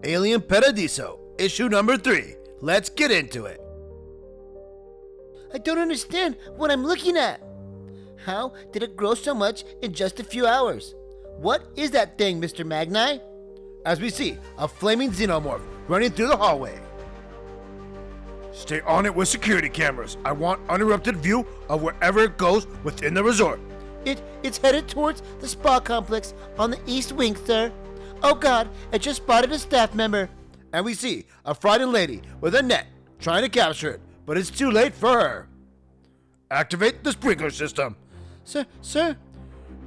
Alien Paradiso, issue number 3. Let's get into it. I don't understand what I'm looking at. How did it grow so much in just a few hours? What is that thing, Mr. Magni? As we see a flaming xenomorph running through the hallway. Stay on it with security cameras. I want uninterrupted view of wherever it goes within the resort. It's headed towards the spa complex on the east wing, sir. Oh God, I just spotted a staff member. And we see a frightened lady with a net trying to capture it, but it's too late for her. Activate the sprinkler system. Sir?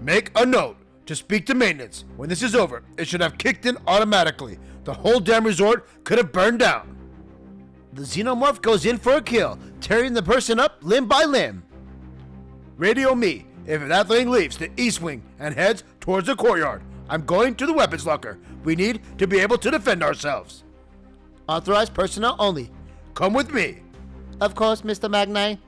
Make a note to speak to maintenance. When this is over, it should have kicked in automatically. The whole damn resort could have burned down. The xenomorph goes in for a kill, tearing the person up limb by limb. Radio me if that thing leaves the east wing and heads towards the courtyard. I'm going to the weapons locker. We need to be able to defend ourselves. Authorized personnel only. Come with me. Of course, Mr. Magni.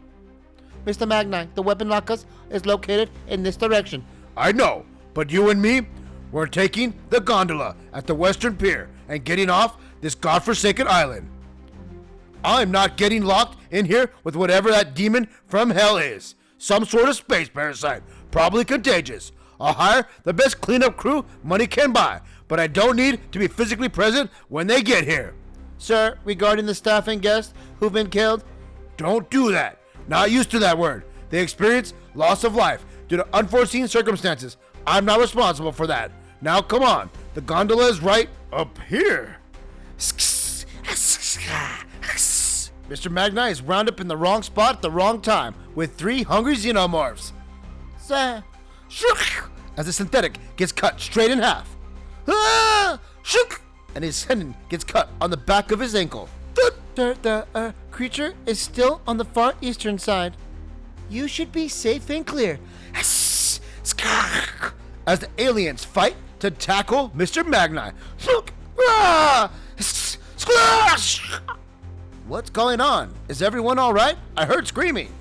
Mr. Magni, the weapon locker is located in this direction. I know, but you and me, we're taking the gondola at the western pier and getting off this godforsaken island. I'm not getting locked in here with whatever that demon from hell is. Some sort of space parasite, probably contagious. I'll hire the best cleanup crew money can buy, but I don't need to be physically present when they get here. Sir, regarding the staff and guests who've been killed? Don't do that. Not used to that word. They experience loss of life due to unforeseen circumstances. I'm not responsible for that. Now come on. The gondola is right up here. Mr. Magni is wound up in the wrong spot at the wrong time with 3 hungry xenomorphs. Sir. As the synthetic gets cut straight in half. And his tendon gets cut on the back of his ankle. The creature is still on the far eastern side. You should be safe and clear. As the aliens fight to tackle Mr. Magni. What's going on? Is everyone alright? I heard screaming.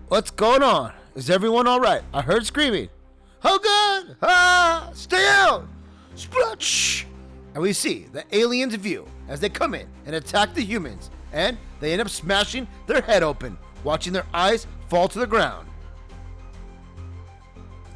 What's going on? Is everyone alright? I heard screaming. Oh God! Ah! Stay out! Splutch! And we see the aliens' view as they come in and attack the humans, and they end up smashing their head open, watching their eyes fall to the ground.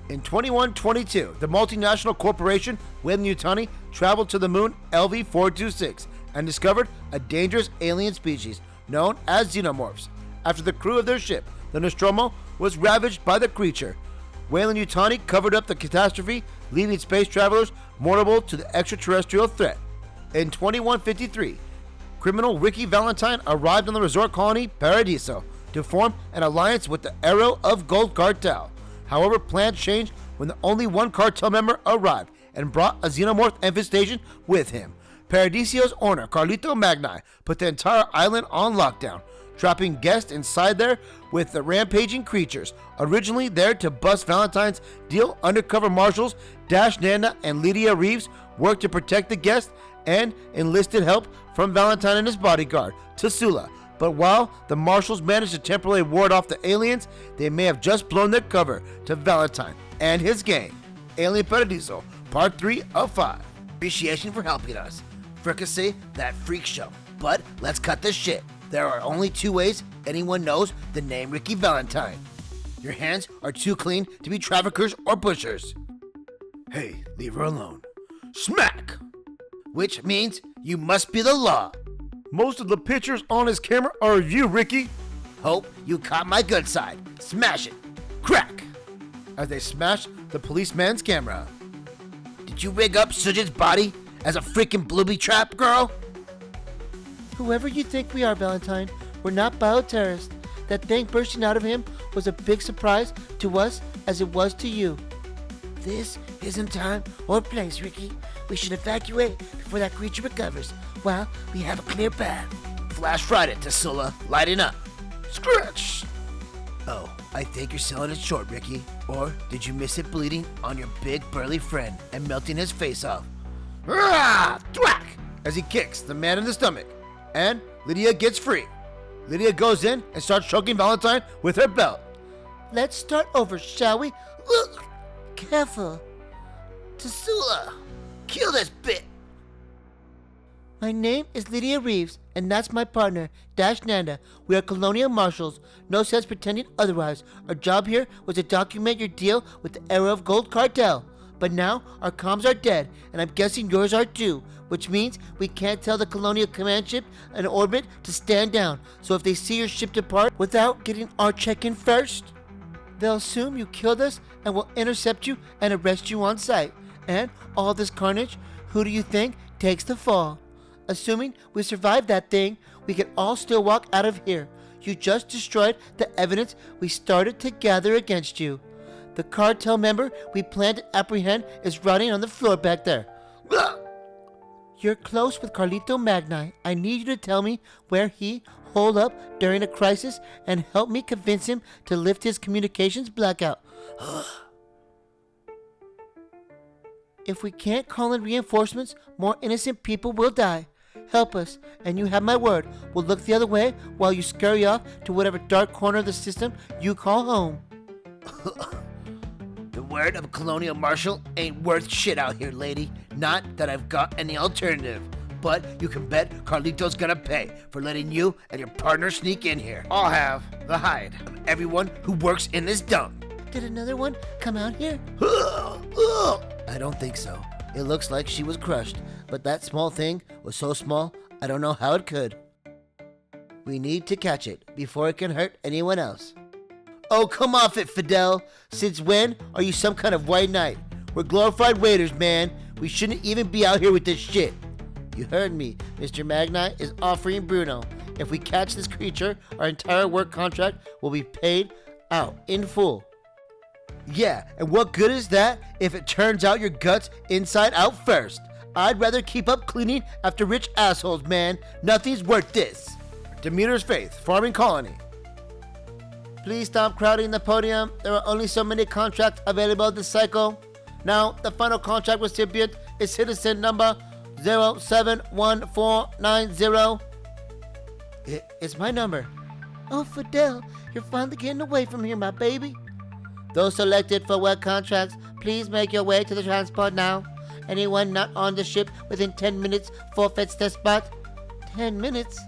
In 2122, the multinational corporation Weyland-Yutani traveled to the moon LV-426 and discovered a dangerous alien species known as xenomorphs. After the crew of their ship, the Nostromo, was ravaged by the creature, Weyland-Yutani covered up the catastrophe, leaving space travelers vulnerable to the extraterrestrial threat. In 2153, criminal Ricky Valentine arrived on the resort colony Paradiso to form an alliance with the Arrow of Gold cartel. However, plans changed when only one cartel member arrived and brought a xenomorph infestation with him. Paradisio's owner, Carlito Magni, put the entire island on lockdown, trapping guests inside there with the rampaging creatures. Originally there to bust Valentine's deal, undercover marshals Dash Nanda and Lydia Reeves worked to protect the guests and enlisted help from Valentine and his bodyguard, Tasula. But while the marshals managed to temporarily ward off the aliens, they may have just blown their cover to Valentine and his gang. Alien Paradiso, Part 3 of 5. Appreciation for helping us. Fricassee that freak show. But let's cut this shit. There are only 2 ways anyone knows the name Ricky Valentine. Your hands are too clean to be traffickers or pushers. Hey, leave her alone. Smack! Which means you must be the law. Most of the pictures on his camera are of you, Ricky. Hope you caught my good side. Smash it. Crack! As they smash the policeman's camera. Did you rig up Sujit's body as a freaking booby trap, girl? Whoever you think we are, Valentine, we're not bioterrorists. That thing bursting out of him was a big surprise to us as it was to you. This isn't time or place, Ricky. We should evacuate before that creature recovers while we have a clear path. Flash Friday, Tasula, lighting up. Scratch! Oh, I think you're selling it short, Ricky. Or did you miss it bleeding on your big burly friend and melting his face off? Rah! Thwack! As he kicks the man in the stomach. And Lydia gets free. Lydia goes in and starts choking Valentine with her belt. Let's start over, shall we? Careful. Tasula, kill that this bit. My name is Lydia Reeves, and that's my partner, Dash Nanda. We are colonial marshals. No sense pretending otherwise. Our job here was to document your deal with the Era of Gold cartel. But now, our comms are dead, and I'm guessing yours are too, which means we can't tell the Colonial Command ship in orbit to stand down. So if they see your ship depart without getting our check-in first, they'll assume you killed us and will intercept you and arrest you on sight. And all this carnage, who do you think takes the fall? Assuming we survive that thing, we can all still walk out of here. You just destroyed the evidence we started to gather against you. The cartel member we plan to apprehend is rotting on the floor back there. You're close with Carlito Magni. I need you to tell me where he holed up during a crisis and help me convince him to lift his communications blackout. If we can't call in reinforcements, more innocent people will die. Help us, and you have my word. We'll look the other way while you scurry off to whatever dark corner of the system you call home. The word of a colonial marshal ain't worth shit out here, lady. Not that I've got any alternative. But you can bet Carlito's gonna pay for letting you and your partner sneak in here. I'll have the hide of everyone who works in this dump. Did another one come out here? I don't think so. It looks like she was crushed, but that small thing was so small, I don't know how it could. We need to catch it before it can hurt anyone else. Oh, come off it, Fidel. Since when are you some kind of white knight? We're glorified waiters, man. We shouldn't even be out here with this shit. You heard me. Mr. Magni is offering Bruno. If we catch this creature, our entire work contract will be paid out in full. Yeah, and what good is that if it turns out your guts inside out first? I'd rather keep up cleaning after rich assholes, man. Nothing's worth this. Demeter's Faith, Farming Colony. Please stop crowding the podium. There are only so many contracts available this cycle. Now, the final contract recipient is citizen number 071490. It's my number. Oh, Fidel, you're finally getting away from here, my baby. Those selected for work contracts, please make your way to the transport now. Anyone not on the ship within 10 minutes forfeits their spot. 10 minutes?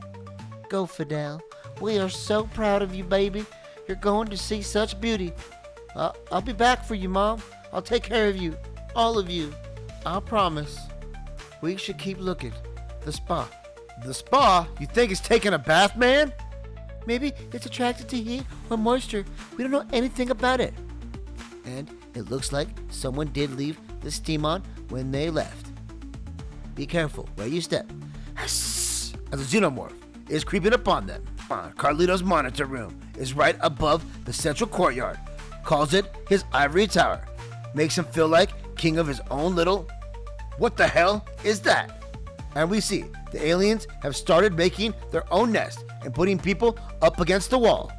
Go, Fidel. We are so proud of you, baby. You're going to see such beauty. I'll be back for you, Mom. I'll take care of you. All of you. I promise. We should keep looking. The spa. The spa? You think it's taking a bath, man? Maybe it's attracted to heat or moisture. We don't know anything about it. And it looks like someone did leave the steam on when they left. Be careful where you step. As a xenomorph is creeping upon them. Carlito's monitor room is right above the central courtyard. Calls it his ivory tower. Makes him feel like king of his own little... What the hell is that? And we see the aliens have started making their own nest and putting people up against the wall.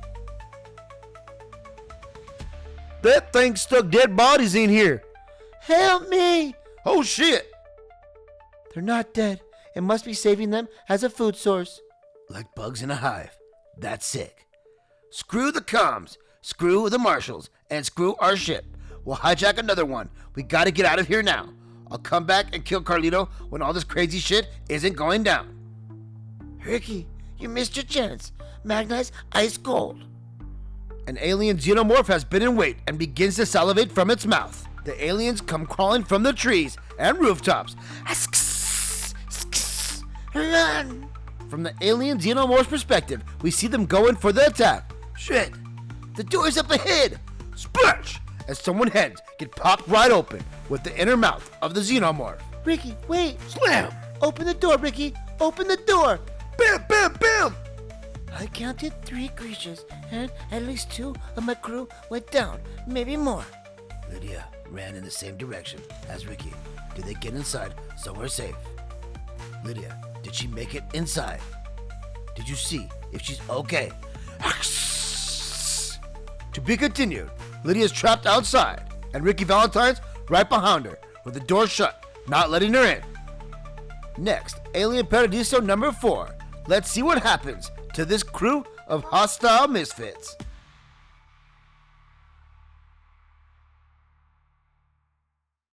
That thing stuck dead bodies in here. Help me! Oh shit! They're not dead. It must be saving them as a food source. Like bugs in a hive. That's sick. Screw the comms, screw the marshals, and screw our ship. We'll hijack another one. We gotta get out of here now. I'll come back and kill Carlito when all this crazy shit isn't going down. Ricky, you missed your chance. Magni's ice cold. An alien xenomorph has been in wait and begins to salivate from its mouth. The aliens come crawling from the trees and rooftops. Run! From the alien xenomorph's perspective, we see them going for the attack. Shit! The door's up ahead! Splash! As someone's heads get popped right open with the inner mouth of the xenomorph. Ricky, wait! Slam! Open the door, Ricky! Open the door! Bam! Bam! Bam! I counted 3 creatures, and at least 2 of my crew went down, maybe more. Lydia ran in the same direction as Ricky. Did they get inside somewhere safe? Lydia, did she make it inside? Did you see if she's okay? To be continued. Lydia's trapped outside, and Ricky Valentine's right behind her, with the door shut, not letting her in. Next, Alien Paradiso number 4. Let's see what happens to this crew of hostile misfits.